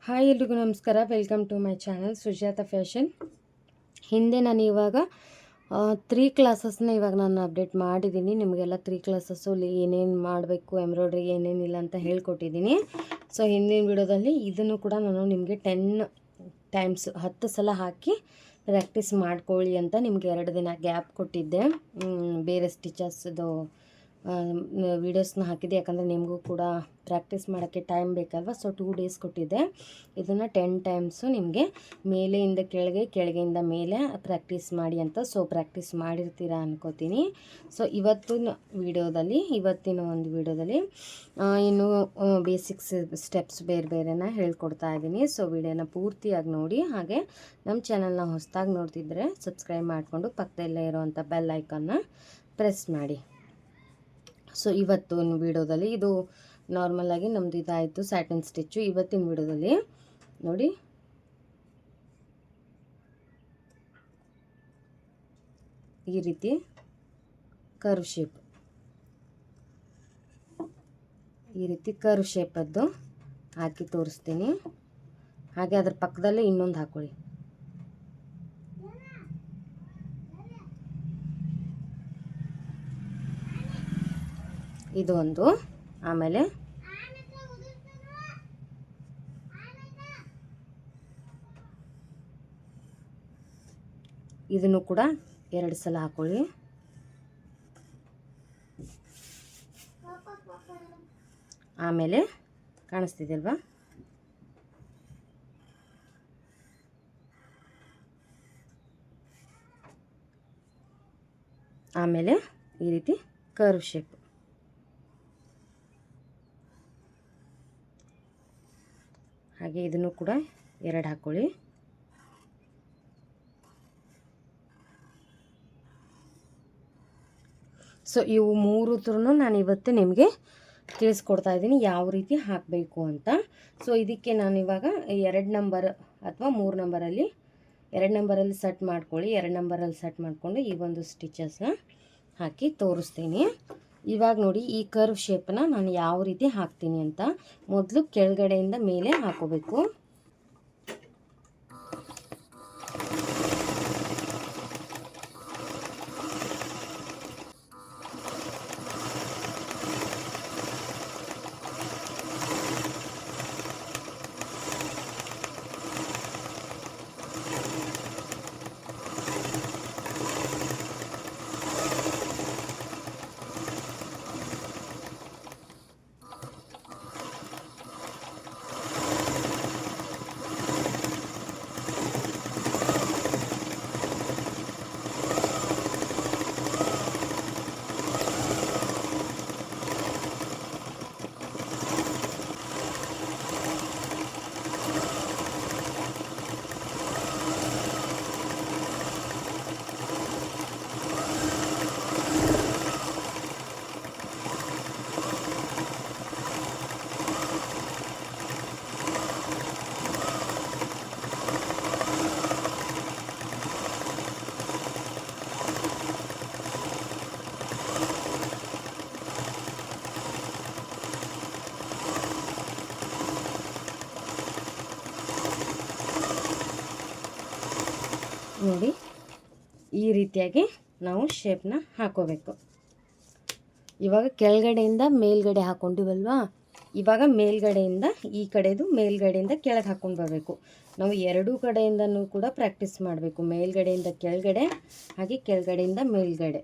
Hi ಎಲ್ರಿಗೂ ನಮಸ್ಕಾರ. Welcome to my channel Sujata fashion. ಹಿಂದೆ ನಾನು ಇವಾಗ 3 ಕ್ಲಾಸಸ್ನ ಇವಾಗ ನಾನು ಅಪ್ಡೇಟ್ ಮಾಡಿದ್ದೀನಿ. ನಿಮಗೆಲ್ಲ 3 ಕ್ಲಾಸಸ್ಸಲ್ಲಿ ಏನೇನು ಮಾಡಬೇಕು, ಎಂಬ್ರಾಯ್ಡ್ರಿ ಏನೇನಿಲ್ಲ ಅಂತ ಹೇಳ್ಕೊಟ್ಟಿದ್ದೀನಿ. ಸೊ ಹಿಂದಿನ ವಿಡಿಯೋದಲ್ಲಿ ಇದನ್ನು ಕೂಡ ನಾನು ನಿಮಗೆ 10 ಟೈಮ್ಸ್ 10 ಸಲ ಹಾಕಿ ಪ್ರಾಕ್ಟೀಸ್ ಮಾಡ್ಕೊಳ್ಳಿ ಅಂತ ನಿಮಗೆ 2 ದಿನ ಗ್ಯಾಪ್ ಕೊಟ್ಟಿದ್ದೆ. ಬೇರೆ ಸ್ಟಿಚಸ್ದು ವೀಡಿಯೋಸ್ನ ಹಾಕಿದ್ದೆ, ಯಾಕಂದರೆ ನಿಮಗೂ ಕೂಡ ಪ್ರಾಕ್ಟೀಸ್ ಮಾಡೋಕ್ಕೆ ಟೈಮ್ ಬೇಕಲ್ವ. ಸೊ 2 ಡೇಸ್ ಕೊಟ್ಟಿದ್ದೆ. ಇದನ್ನು 10 ಟೈಮ್ಸು ನಿಮಗೆ ಮೇಲೆಯಿಂದ ಕೆಳಗೆ, ಕೆಳಗೆಯಿಂದ ಮೇಲೆ ಪ್ರಾಕ್ಟೀಸ್ ಮಾಡಿ ಅಂತ. ಸೊ ಪ್ರಾಕ್ಟೀಸ್ ಮಾಡಿರ್ತೀರಾ ಅನ್ಕೋತೀನಿ. ಸೊ ಇವತ್ತಿನ ಒಂದು ವಿಡಿಯೋದಲ್ಲಿ ಇನ್ನು ಬೇಸಿಕ್ಸ್ ಸ್ಟೆಪ್ಸ್ ಬೇರೆನ ಹೇಳ್ಕೊಡ್ತಾ ಇದ್ದೀನಿ. ಸೊ ವಿಡಿಯೋನ ಪೂರ್ತಿಯಾಗಿ ನೋಡಿ. ಹಾಗೆ ನಮ್ಮ ಚಾನಲ್ನ ಹೊಸದಾಗಿ ನೋಡ್ತಿದ್ರೆ ಸಬ್ಸ್ಕ್ರೈಬ್ ಮಾಡಿಕೊಂಡು ಪಕ್ಕದಲ್ಲೇ ಇರೋವಂಥ ಬೆಲ್ ಐಕನ್ನ ಪ್ರೆಸ್ ಮಾಡಿ. ಸೊ ಇವತ್ತಿನ ವಿಡಿಯೋದಲ್ಲಿ ಇದು ನಾರ್ಮಲಾಗಿ ನಮ್ಮದು ಇದಾಯಿತು ಸ್ಯಾಟಿನ್ ಸ್ಟಿಚ್ಚು. ಇವತ್ತಿನ ವಿಡಿಯೋದಲ್ಲಿ ನೋಡಿ ಈ ರೀತಿ ಕರ್ವ್ ಶೇಪ್, ಈ ರೀತಿ ಕರ್ವ್ ಶೇಪದ್ದು ಹಾಕಿ ತೋರಿಸ್ತೀನಿ. ಹಾಗೆ ಅದ್ರ ಪಕ್ಕದಲ್ಲೇ ಇನ್ನೊಂದು ಹಾಕೊಳ್ಳಿ. ಇದು ಒಂದು. ಆಮೇಲೆ ಇದನ್ನು ಕೂಡ 2 ಸಲ ಹಾಕೊಳ್ಳಿ. ಆಮೇಲೆ ಕಾಣಿಸ್ತಿದೆ ಅಲ್ವಾ, ಆಮೇಲೆ ಈ ರೀತಿ ಕರ್ವ್ ಶೇಪ್. ಹಾಗೆ ಇದನ್ನು ಕೂಡ 2 ಹಾಕೊಳ್ಳಿ. ಸೊ ಇವು 3 ನಾನು ಇವತ್ತು ನಿಮಗೆ ತಿಳಿಸ್ಕೊಡ್ತಾ ಇದ್ದೀನಿ ಯಾವ ರೀತಿ ಹಾಕಬೇಕು ಅಂತ. ಸೊ ಇದಕ್ಕೆ ನಾನು ಇವಾಗ 2 ನಂಬರ್ ಅಥವಾ 3 ನಂಬರಲ್ಲಿ 2 ನಂಬರಲ್ಲಿ ಸೆಟ್ ಮಾಡ್ಕೊಳ್ಳಿ. 2 ನಂಬರಲ್ಲಿ ಸೆಟ್ ಮಾಡಿಕೊಂಡು ಈ ಒಂದು ಸ್ಟಿಚಸ್ನ ಹಾಕಿ ತೋರಿಸ್ತೀನಿ. ಇವಾಗ ನೋಡಿ ಈ ಕರ್ವ್ ಶೇಪನ್ನ ನಾನು ಯಾವ ರೀತಿ ಹಾಕ್ತೀನಿ ಅಂತ. ಮೊದಲು ಕೆಳಗಡೆಯಿಂದ ಮೇಲೆ ಹಾಕೋಬೇಕು. ನೋಡಿ ಈ ರೀತಿಯಾಗಿ ನಾವು ಶೇಪ್ನ ಹಾಕೋಬೇಕು. ಇವಾಗ ಕೆಳಗಡೆಯಿಂದ ಮೇಲ್ಗಡೆ ಹಾಕ್ಕೊಂಡಿವಲ್ವಾ, ಇವಾಗ ಮೇಲ್ಗಡೆಯಿಂದ ಈ ಕಡೆದು ಮೇಲ್ಗಡೆಯಿಂದ ಕೆಳಗೆ ಹಾಕ್ಕೊಂಡು ಬರಬೇಕು. ನಾವು 2 ಕಡೆಯಿಂದನೂ ಕೂಡ ಪ್ರಾಕ್ಟೀಸ್ ಮಾಡಬೇಕು. ಮೇಲ್ಗಡೆಯಿಂದ ಕೆಳಗಡೆ, ಹಾಗೆ ಕೆಳಗಡೆಯಿಂದ ಮೇಲ್ಗಡೆ.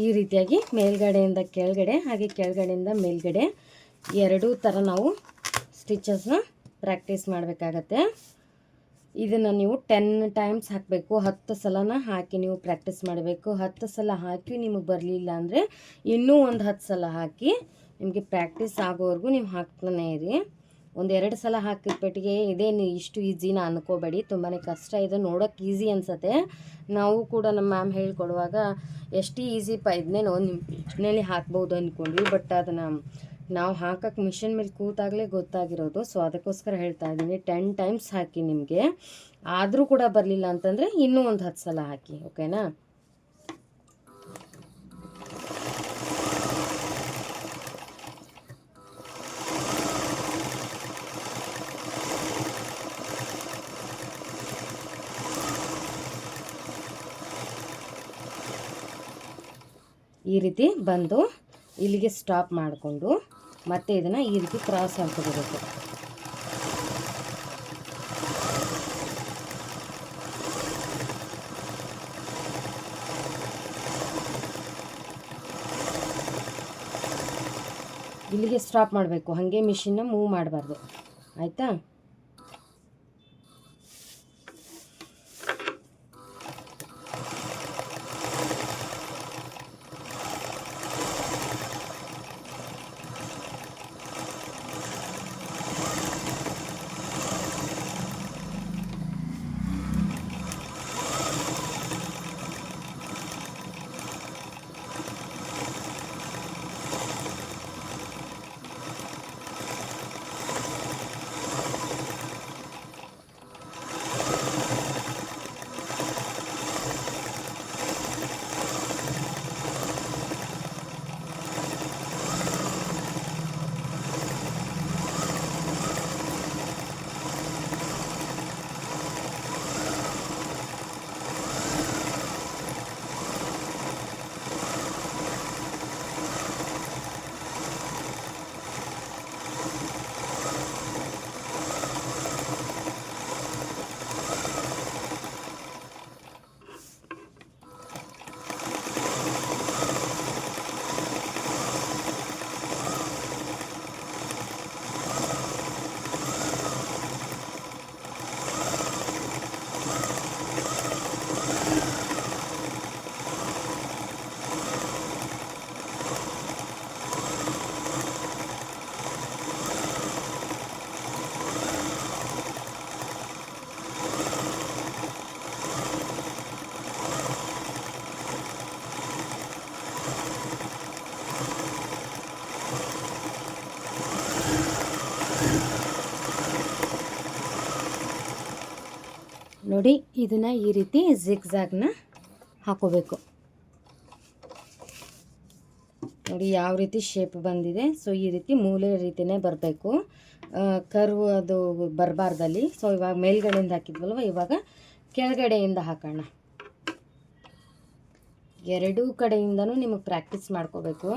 ಈ ರೀತಿಯಾಗಿ ಮೇಲ್ಗಡೆಯಿಂದ ಕೆಳಗಡೆ ಹಾಗೆ ಕೆಳಗಡೆಯಿಂದ ಮೇಲ್ಗಡೆ ಎರಡೂ ಥರ ನಾವು ಸ್ಟಿಚಸ್ನ ಪ್ರಾಕ್ಟೀಸ್ ಮಾಡಬೇಕಾಗತ್ತೆ. ಇದನ್ನು ನೀವು 10 ಟೈಮ್ಸ್ ಹಾಕಬೇಕು. 10 ಸಲನ ಹಾಕಿ ನೀವು ಪ್ರಾಕ್ಟೀಸ್ ಮಾಡಬೇಕು. 10 ಸಲ ಹಾಕಿ ನಿಮಗೆ ಬರಲಿಲ್ಲ ಅಂದರೆ ಇನ್ನೂ ಒಂದು 10 ಸಲ ಹಾಕಿ ನಿಮಗೆ ಪ್ರಾಕ್ಟೀಸ್ ಆಗೋವರೆಗೂ ನೀವು ಹಾಕ್ತಾನೆ ಇರಿ. 1-2 ಸಲ ಹಾಕಿದ್ಬಿಟ್ಟಿಗೆ ಇದೇನು ಇಷ್ಟು ಈಸಿನ ಅನ್ಕೋಬೇಡಿ, ತುಂಬಾ ಕಷ್ಟ ಇದೆ. ನೋಡೋಕೆ ಈಸಿ ಅನಿಸುತ್ತೆ, ನಾವು ಕೂಡ ನಮ್ಮ ಮ್ಯಾಮ್ ಹೇಳ್ಕೊಡುವಾಗ ಎಷ್ಟು ಈಸಿಪ್ಪ ಇದನ್ನೇನು ಒಂದು ನಿಮಿಷದಲ್ಲಿ ಹಾಕ್ಬೋದು ಅಂದ್ಕೊಂಡ್ವಿ. ಬಟ್ ಅದನ್ನು ನಾವು ಹಾಕೋಕ್ಕೆ ಮಿಷನ್ ಮೇಲೆ ಕೂತಾಗಲೇ ಗೊತ್ತಾಗಿರೋದು. ಸೊ ಅದಕ್ಕೋಸ್ಕರ ಹೇಳ್ತಾ ಇದ್ದೀನಿ, 10 ಟೈಮ್ಸ್ ಹಾಕಿ. ನಿಮಗೆ ಆದರೂ ಕೂಡ ಬರಲಿಲ್ಲ ಅಂತಂದರೆ ಇನ್ನೂ ಒಂದು 10 ಸಲ ಹಾಕಿ, ಓಕೆನಾ. ಈ ರೀತಿ ಬಂದು ಇಲ್ಲಿಗೆ ಸ್ಟಾಪ್ ಮಾಡಿಕೊಂಡು ಮತ್ತೆ ಇದನ್ನು ಈ ರೀತಿ ಕ್ರಾಸ್ ಹಾಕೋಬೇಕು. ಇಲ್ಲಿಗೆ ಸ್ಟಾಪ್ ಮಾಡಬೇಕು, ಹಾಗೆ ಮಿಷಿನ್ನ ಮೂವ್ ಮಾಡಬಾರ್ದು, ಆಯಿತಾ. ನೋಡಿ, ಇದನ್ನು ಈ ರೀತಿ ಜಿಗ್ಜಾಗ್ನ ಹಾಕೋಬೇಕು. ನೋಡಿ ಯಾವ ರೀತಿ ಶೇಪ್ ಬಂದಿದೆ. ಸೊ ಈ ರೀತಿ ಮೂಲೆ ರೀತಿಯೇ ಬರಬೇಕು, ಕರ್ವ್ ಅದು ಬರಬಾರ್ದಲ್ಲಿ. ಸೊ ಇವಾಗ ಮೇಲ್ಗಡೆಯಿಂದ ಹಾಕಿದ್ವಲ್ವ, ಇವಾಗ ಕೆಳಗಡೆಯಿಂದ ಹಾಕೋಣ. ಎರಡೂ ಕಡೆಯಿಂದನೂ ನಿಮಗೆ ಪ್ರಾಕ್ಟೀಸ್ ಮಾಡ್ಕೋಬೇಕು.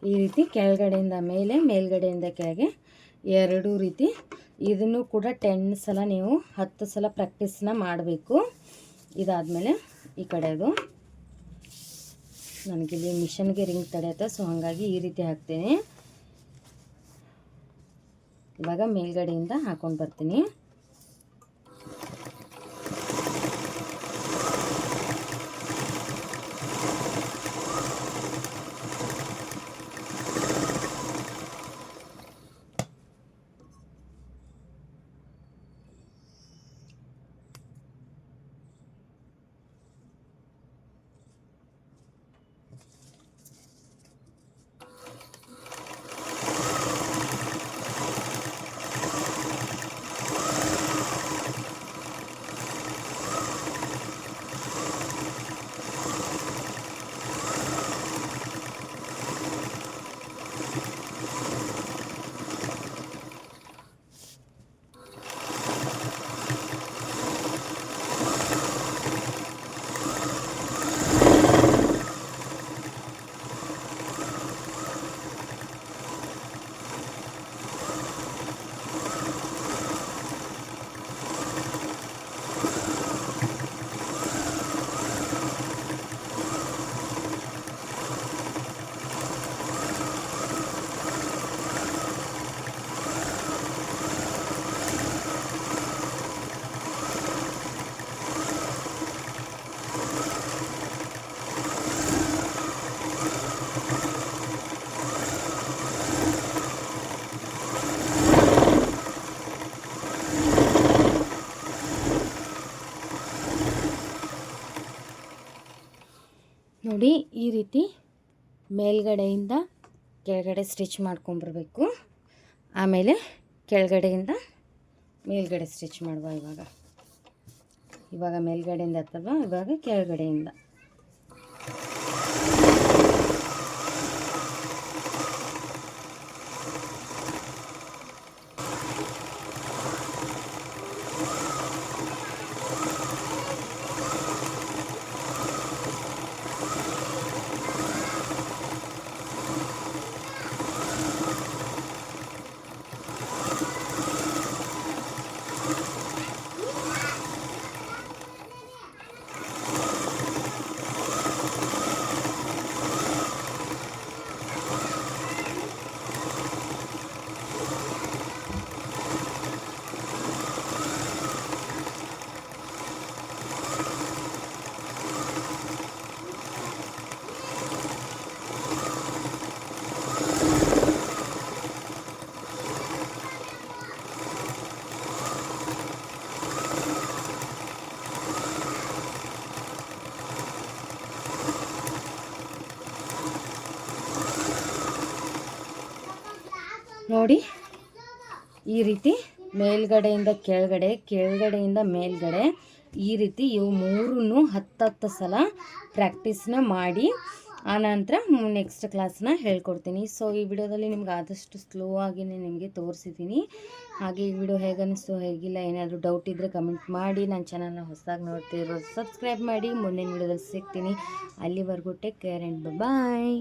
ಈ ರೀತಿ ಕೆಳಗಡೆಯಿಂದ ಮೇಲೆ ಮೇಲ್ಗಡೆಯಿಂದ ಕೆಳಗೆ ಎರಡೂ ರೀತಿ. ಇದನ್ನು ಕೂಡ 10 ಸಲ ನೀವು 10 ಸಲ ಪ್ರಾಕ್ಟೀಸ್ನ ಮಾಡಬೇಕು. ಇದಾದಮೇಲೆ ಈ ಕಡೆದು ನನಗಿಲ್ಲಿ ಮಿಷನ್ಗೆ ರಿಂಗ್ ತಡೆಯುತ್ತೆ, ಸೊ ಹಾಗಾಗಿ ಈ ರೀತಿ ಹಾಕ್ತೀನಿ. ಇವಾಗ ಮೇಲ್ಗಡೆಯಿಂದ ಹಾಕೊಂಡು ಬರ್ತೀನಿ. ನೋಡಿ ಈ ರೀತಿ ಮೇಲ್ಗಡೆಯಿಂದ ಕೆಳಗಡೆ ಸ್ಟಿಚ್ ಮಾಡ್ಕೊಂಬರ್ಬೇಕು. ಆಮೇಲೆ ಕೆಳಗಡೆಯಿಂದ ಮೇಲ್ಗಡೆ ಸ್ಟಿಚ್ ಮಾಡುವ. ಇವಾಗ ಮೇಲ್ಗಡೆಯಿಂದ ಅಥವಾ ಇವಾಗ ಕೆಳಗಡೆಯಿಂದ. ನೋಡಿ ಈ ರೀತಿ ಮೇಲ್ಗಡೆಯಿಂದ ಕೆಳಗಡೆ, ಕೆಳಗಡೆಯಿಂದ ಮೇಲ್ಗಡೆ, ಈ ರೀತಿ ಇವು ಮೂರನ್ನು 10 ಸಲ ಪ್ರಾಕ್ಟೀಸ್ನ ಮಾಡಿ ಆನಂತರ ನೆಕ್ಸ್ಟ್ ಕ್ಲಾಸ್ನ ಹೇಳ್ಕೊಡ್ತೀನಿ. ಸೊ ಈ ವಿಡಿಯೋದಲ್ಲಿ ನಿಮ್ಗೆ ಆದಷ್ಟು ಸ್ಲೋ ಆಗಿನೇ ನಿಮಗೆ ತೋರಿಸಿದ್ದೀನಿ. ಹಾಗೆ ಈ ವಿಡಿಯೋ ಹೇಗೆ ಅನ್ನಿಸ್ತು ಹೇಗಿಲ್ಲ, ಏನಾದರೂ ಡೌಟ್ ಇದ್ದರೆ ಕಮೆಂಟ್ ಮಾಡಿ. ನನ್ನ ಚಾನಲ್ನ ಹೊಸದಾಗಿ ನೋಡ್ತಿರೋದು ಸಬ್ಸ್ಕ್ರೈಬ್ ಮಾಡಿ. ಮುಂದಿನ ವಿಡಿಯೋದಲ್ಲಿ ಸಿಗ್ತೀನಿ. ಅಲ್ಲಿವರೆಗೂ ಟೇಕ್ ಕೇರ್ ಆ್ಯಂಡ್ ಬಾಯ್.